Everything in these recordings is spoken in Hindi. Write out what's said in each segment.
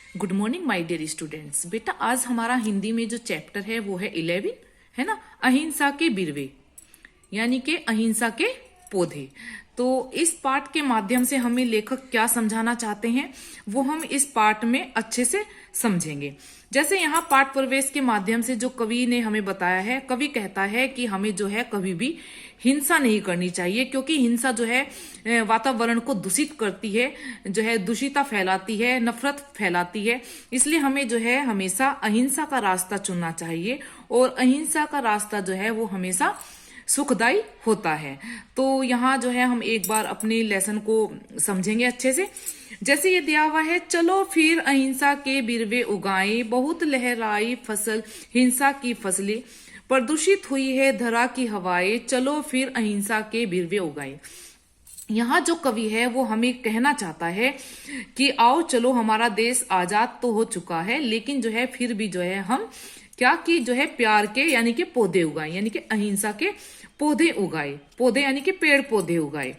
Good morning my dear students. बेटा आज हमारा हिंदी में जो चैप्टर है वो है 11, है ना, अहिंसा के बिरवे, यानी कि अहिंसा के पौधे। तो इस पाठ के माध्यम से हमें लेखक क्या समझाना चाहते हैं वो हम इस पाठ में अच्छे से समझेंगे। जैसे यहाँ पाठ प्रवेश के माध्यम से जो कवि ने हमें बताया है, कवि कहता है कि हमें जो है कभी भी हिंसा नहीं करनी चाहिए, क्योंकि हिंसा जो है वातावरण को दूषित करती है, जो है दूषिता फैलाती है, नफरत फैलाती है। इसलिए हमें जो है हमेशा अहिंसा का रास्ता चुनना चाहिए, और अहिंसा का रास्ता जो है वो हमेशा सुखदायी होता है। तो यहाँ जो है हम एक बार अपने लेसन को समझेंगे अच्छे से। जैसे ये दिया हुआ है, चलो फिर अहिंसा के बिरवे उगाए, बहुत लहराई फसल हिंसा की फसलें, प्रदूषित हुई है धरा की हवाएं, चलो फिर अहिंसा के बिरवे उगाए। यहाँ जो कवि है वो हमें कहना चाहता है कि आओ चलो, हमारा देश आजाद तो हो चुका है, लेकिन जो है फिर भी जो है हम क्या कि जो है प्यार के यानी कि पौधे उगाए, यानी कि अहिंसा के पौधे उगाए। पौधे यानी कि पेड़ पौधे उगाए।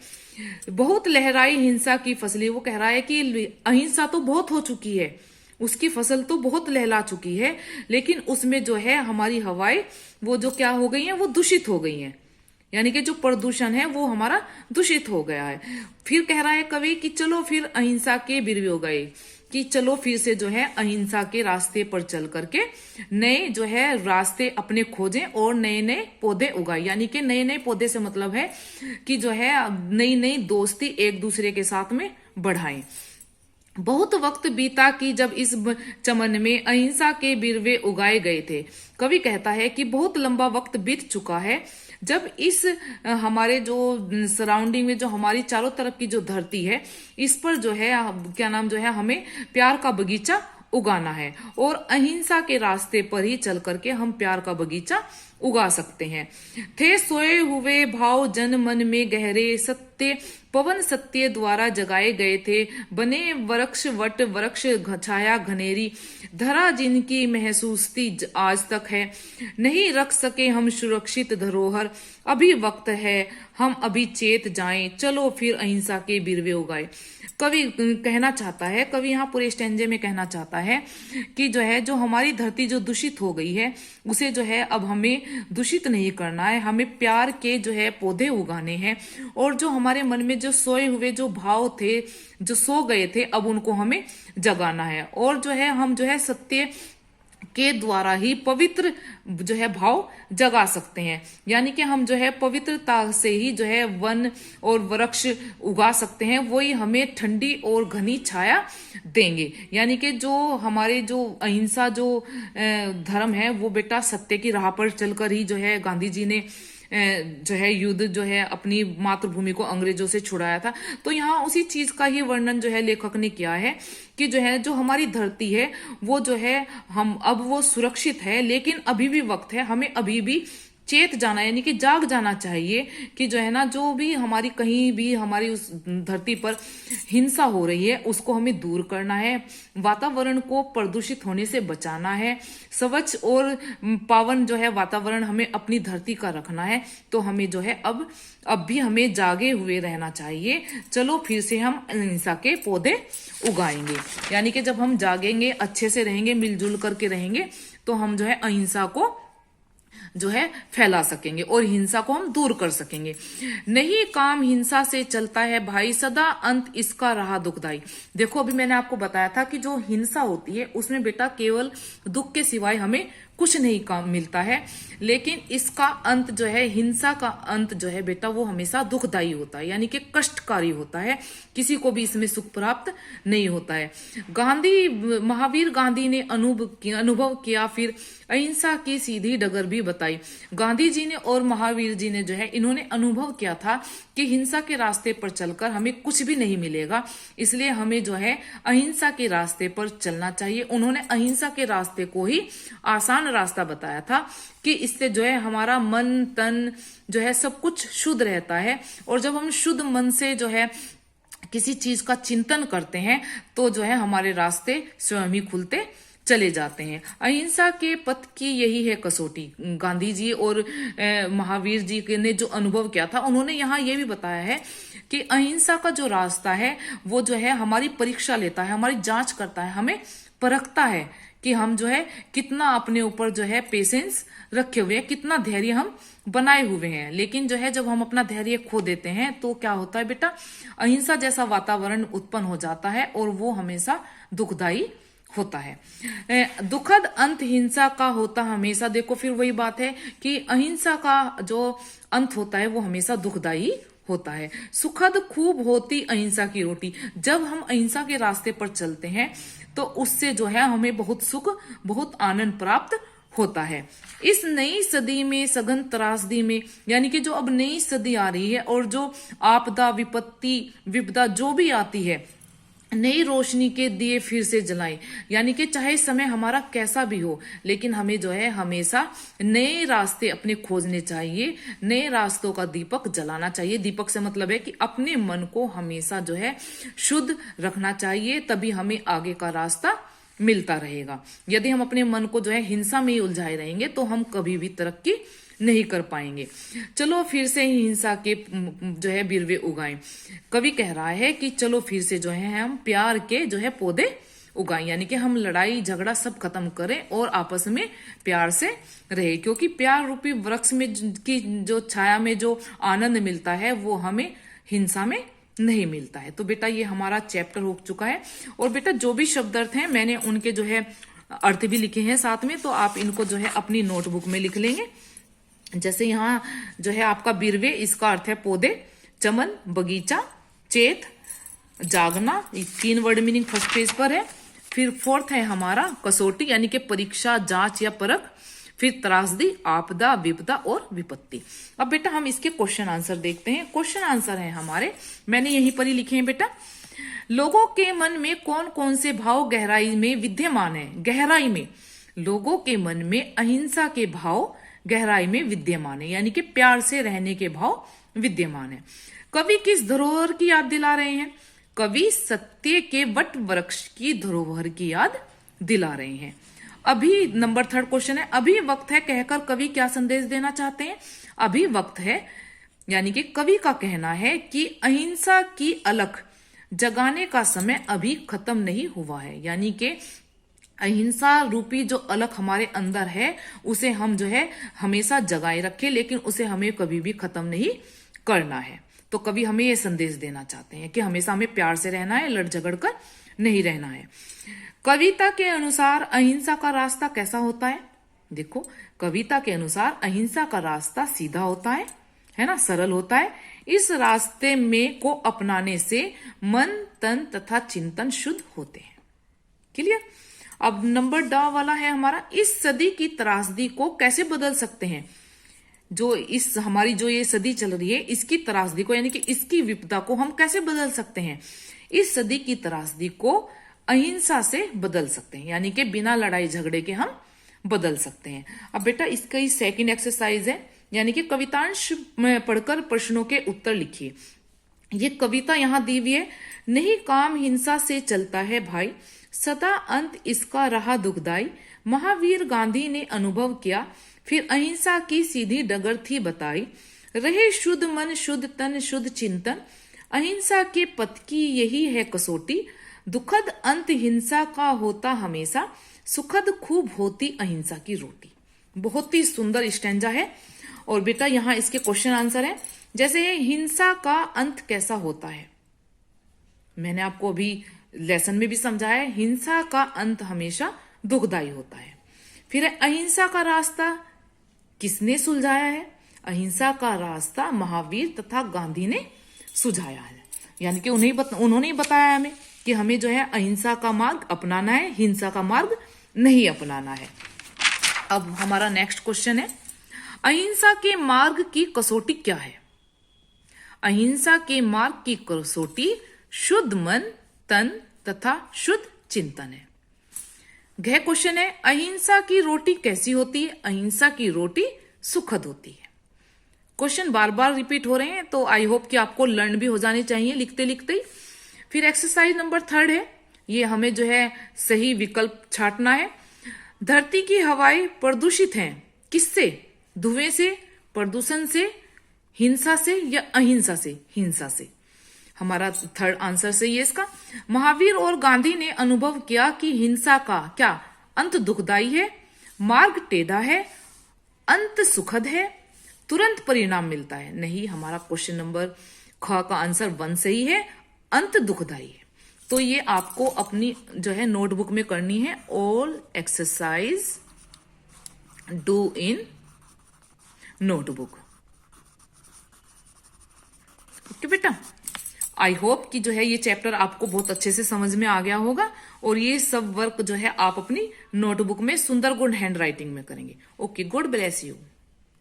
बहुत लहराई हिंसा की फसलें, वो कह रहा है कि अहिंसा तो बहुत हो चुकी है, उसकी फसल तो बहुत लहला चुकी है, लेकिन उसमें जो है हमारी हवाएं वो जो क्या हो गई हैं, वो दूषित हो गई हैं, यानी कि जो प्रदूषण है वो हमारा दूषित हो गया है। फिर कह रहा है कवि कि चलो फिर अहिंसा के बिरवे उगाए, कि चलो फिर से जो है अहिंसा के रास्ते पर चल करके नए जो है रास्ते अपने खोजें और नए नए पौधे उगाए। यानी कि नए नए पौधे से मतलब है कि जो है नई नई दोस्ती एक दूसरे के साथ में बढ़ाएं। बहुत वक्त बीता कि जब इस चमन में अहिंसा के बिरवे उगाए गए थे। कवि कहता है कि बहुत लंबा वक्त बीत चुका है जब इस हमारे जो सराउंडिंग में, जो हमारी चारों तरफ की जो धरती है, इस पर जो है क्या नाम जो है हमें प्यार का बगीचा उगाना है, और अहिंसा के रास्ते पर ही चल करके हम प्यार का बगीचा उगा सकते हैं। थे सोए हुए भाव जन मन में गहरे, सत्य पवन सत्य द्वारा जगाए गए थे, बने वृक्ष वट वृक्ष छाया घनेरी, धरा जिनकी महसूसती आज तक है, नहीं रख सके हम सुरक्षित धरोहर, अभी वक्त है हम अभी चेत जाएं, चलो फिर अहिंसा के बिरवे उगाए। कवि कहना चाहता है, कवि यहाँ पूरे स्टेंजे में कहना चाहता है कि जो है जो हमारी धरती जो दूषित हो गई है, उसे जो है अब हमें दूषित नहीं करना है, हमें प्यार के जो है पौधे उगाने हैं, और जो हमारे मन में जो सोए हुए जो भाव थे, जो सो गए थे, अब उनको हमें जगाना है, और जो है हम जो है सत्य के द्वारा ही पवित्र जो है भाव जगा सकते हैं। यानी कि हम जो है पवित्रता से ही जो है वन और वृक्ष उगा सकते हैं, वही हमें ठंडी और घनी छाया देंगे। यानी कि जो हमारे जो अहिंसा जो धर्म है वो बेटा सत्य की राह पर चलकर ही जो है गांधी जी ने जो है युद्ध जो है अपनी मातृभूमि को अंग्रेजों से छुड़ाया था। तो यहाँ उसी चीज का ही वर्णन जो है लेखक ने किया है कि जो है जो हमारी धरती है वो जो है हम अब वो सुरक्षित है, लेकिन अभी भी वक्त है, हमें अभी भी चेत जाना यानी कि जाग जाना चाहिए कि जो है ना जो भी हमारी कहीं भी हमारी उस धरती पर हिंसा हो रही है उसको हमें दूर करना है, वातावरण को प्रदूषित होने से बचाना है, स्वच्छ और पावन जो है वातावरण हमें अपनी धरती का रखना है। तो हमें जो है अब भी हमें जागे हुए रहना चाहिए। चलो फिर से हम अहिंसा के पौधे उगाएंगे, यानी कि जब हम जागेंगे, अच्छे से रहेंगे, मिलजुल करके रहेंगे, तो हम जो है अहिंसा को जो है फैला सकेंगे और हिंसा को हम दूर कर सकेंगे। नहीं काम हिंसा से चलता है भाई, सदा अंत इसका रहा दुखदाई। देखो अभी मैंने आपको बताया था कि जो हिंसा होती है उसमें बेटा केवल दुख के सिवाय हमें कुछ नहीं काम मिलता है, लेकिन इसका अंत जो है, हिंसा का अंत जो है बेटा वो हमेशा दुखदायी होता है, यानी कि कष्टकारी होता है, किसी को भी इसमें सुख प्राप्त नहीं होता है। महावीर गांधी ने अनुभव किया, फिर अहिंसा की सीधी डगर भी बताई। गांधी जी ने और महावीर जी ने जो है इन्होंने अनुभव किया था कि हिंसा के रास्ते पर चलकर हमें कुछ भी नहीं मिलेगा, इसलिए हमें जो है अहिंसा के रास्ते पर चलना चाहिए। उन्होंने अहिंसा के रास्ते को ही आसान रास्ता बताया था कि इससे जो है हमारा मन तन जो है सब कुछ शुद्ध रहता है, और जब हम शुद्ध मन से जो है किसी चीज का चिंतन करते हैं तो जो है हमारे रास्ते स्वयं ही खुलते चले जाते हैं। अहिंसा के पथ की यही है कसौटी। गांधी जी और महावीर जी ने जो अनुभव किया था, उन्होंने यहाँ ये भी बताया है कि अहिंसा का जो रास्ता है वो जो है हमारी परीक्षा लेता है, हमारी जांच करता है, हमें परखता है कि हम जो है कितना अपने ऊपर जो है पेशेंस रखे हुए हैं, कितना धैर्य हम बनाए हुए हैं। लेकिन जो है जब हम अपना धैर्य खो देते हैं तो क्या होता है बेटा, अहिंसा जैसा वातावरण उत्पन्न हो जाता है और वो हमेशा दुखदायी होता है। दुखद अंत हिंसा का होता हमेशा, देखो फिर वही बात है कि अहिंसा का जो अंत होता है वो हमेशा दुखदायी होता है। सुखद खूब होती अहिंसा की रोटी, जब हम अहिंसा के रास्ते पर चलते हैं तो उससे जो है हमें बहुत सुख, बहुत आनंद प्राप्त होता है। इस नई सदी में सघन त्रासदी में, यानी कि जो अब नई सदी आ रही है और जो आपदा विपत्ति विपदा जो भी आती है, नई रोशनी के दिए फिर से जलाएं, यानी कि चाहे समय हमारा कैसा भी हो लेकिन हमें जो है हमेशा नए रास्ते अपने खोजने चाहिए, नए रास्तों का दीपक जलाना चाहिए। दीपक से मतलब है कि अपने मन को हमेशा जो है शुद्ध रखना चाहिए, तभी हमें आगे का रास्ता मिलता रहेगा। यदि हम अपने मन को जो है हिंसा में ही उलझाए रहेंगे तो हम कभी भी तरक्की नहीं कर पाएंगे। चलो फिर से हिंसा के जो है बिरवे उगाएं। कवि कह रहा है कि चलो फिर से जो है हम प्यार के जो है पौधे उगाएं, यानी कि हम लड़ाई झगड़ा सब खत्म करें और आपस में प्यार से रहे, क्योंकि प्यार रूपी वृक्ष में की जो छाया में जो आनंद मिलता है वो हमें हिंसा में नहीं मिलता है। तो बेटा ये हमारा चैप्टर हो चुका है और बेटा जो भी शब्द अर्थ हैं मैंने उनके जो है अर्थ भी लिखे हैं साथ में, तो आप इनको जो है अपनी नोटबुक में लिख लेंगे। जैसे यहाँ जो है आपका बिरवे, इसका अर्थ है पौधे, चमन बगीचा, चेत जागना, 3 वर्ड मीनिंग फर्स्ट पेज पर है। फिर फोर्थ है हमारा कसौटी, यानी कि परीक्षा जांच या परख। फिर त्रासदी, आपदा विपदा और विपत्ति। अब बेटा हम इसके क्वेश्चन आंसर देखते हैं। क्वेश्चन आंसर है हमारे, मैंने यहीं पर ही लिखे हैं बेटा। लोगों के मन में कौन कौन से भाव गहराई में विद्यमान है? गहराई में, लोगों के मन में अहिंसा के भाव गहराई में विद्यमान है, यानी कि प्यार से रहने के भाव विद्यमान है। कवि किस धरोहर की याद दिला रहे हैं? कवि सत्य के वट वृक्ष की धरोहर की याद दिला रहे हैं। अभी नंबर 3 क्वेश्चन है, अभी वक्त है कहकर कवि क्या संदेश देना चाहते हैं? अभी वक्त है, यानी कि कवि का कहना है कि अहिंसा की अलख जगाने का समय अभी खत्म नहीं हुआ है, यानी कि अहिंसा रूपी जो अलख हमारे अंदर है उसे हम जो है हमेशा जगाए रखें, लेकिन उसे हमें कभी भी खत्म नहीं करना है। तो कवि हमें ये संदेश देना चाहते हैं कि हमेशा हमें प्यार से रहना है, लड़ झगड़ कर नहीं रहना है। कविता के अनुसार अहिंसा का रास्ता कैसा होता है? देखो, कविता के अनुसार अहिंसा का रास्ता सीधा होता है ना, सरल होता है। इस रास्ते में को अपनाने से मन तन तथा चिंतन शुद्ध होते हैं। क्लियर? अब नंबर ड वाला है हमारा, इस सदी की त्रासदी को कैसे बदल सकते हैं? जो इस हमारी जो ये सदी चल रही है इसकी त्रासदी को, यानी कि इसकी विपदा को हम कैसे बदल सकते हैं? इस सदी की त्रासदी को अहिंसा से बदल सकते हैं, यानी कि बिना लड़ाई झगड़े के हम बदल सकते हैं। अब बेटा इसका ही सेकंड एक्सरसाइज है, यानी कि कवितांश में पढ़कर प्रश्नों के उत्तर लिखिए। ये कविता यहां दी हुई है। नहीं काम हिंसा से चलता है भाई, सदा अंत इसका रहा दुखदाई। महावीर गांधी ने अनुभव किया, फिर अहिंसा की सीधी डगर थी बताई। रहे शुद्ध मन शुद्ध तन शुद्ध चिंतन, अहिंसा के पथ की यही है कसौटी। दुखद अंत हिंसा का होता हमेशा, सुखद खूब होती अहिंसा की रोटी। बहुत ही सुंदर स्टैंजा है। और बेटा यहाँ इसके क्वेश्चन आंसर है। जैसे हिंसा का अंत कैसा होता है, मैंने आपको अभी लेसन में भी समझाया है, हिंसा का अंत हमेशा दुखदायी होता है। फिर अहिंसा का रास्ता किसने सुलझाया है? अहिंसा का रास्ता महावीर तथा गांधी ने सुझाया है, यानी कि उन्होंने ही बताया हमें कि हमें जो है अहिंसा का मार्ग अपनाना है, हिंसा का मार्ग नहीं अपनाना है। अब हमारा नेक्स्ट क्वेश्चन है, अहिंसा के मार्ग की कसौटी क्या है? अहिंसा के मार्ग की कसौटी शुद्ध मन तन तथा शुद्ध चिंतन है। गह क्वेश्चन है, अहिंसा की रोटी कैसी होती है? अहिंसा की रोटी सुखद होती है। क्वेश्चन बार बार रिपीट हो रहे हैं, तो आई होप कि आपको लर्न भी हो जाने चाहिए लिखते लिखते ही। फिर एक्सरसाइज नंबर 3 है, ये हमें जो है सही विकल्प छांटना है। धरती की हवाएं प्रदूषित हैं, किससे? धुएं से, प्रदूषण से, हिंसा से या अहिंसा से? हिंसा से। हमारा थर्ड आंसर सही है इसका। महावीर और गांधी ने अनुभव किया कि हिंसा का क्या अंत दुखदाई है, मार्ग टेढ़ा है, अंत सुखद है, तुरंत परिणाम मिलता है। नहीं, हमारा क्वेश्चन नंबर ख का आंसर 1 सही है, अंत दुखदाई है। तो ये आपको अपनी जो है नोटबुक में करनी है। All exercise do in notebook. Okay बेटा, आई होप कि जो है ये चैप्टर आपको बहुत अच्छे से समझ में आ गया होगा और ये सब वर्क जो है आप अपनी नोटबुक में सुंदर गुड हैंड राइटिंग में करेंगे। Okay, God bless you.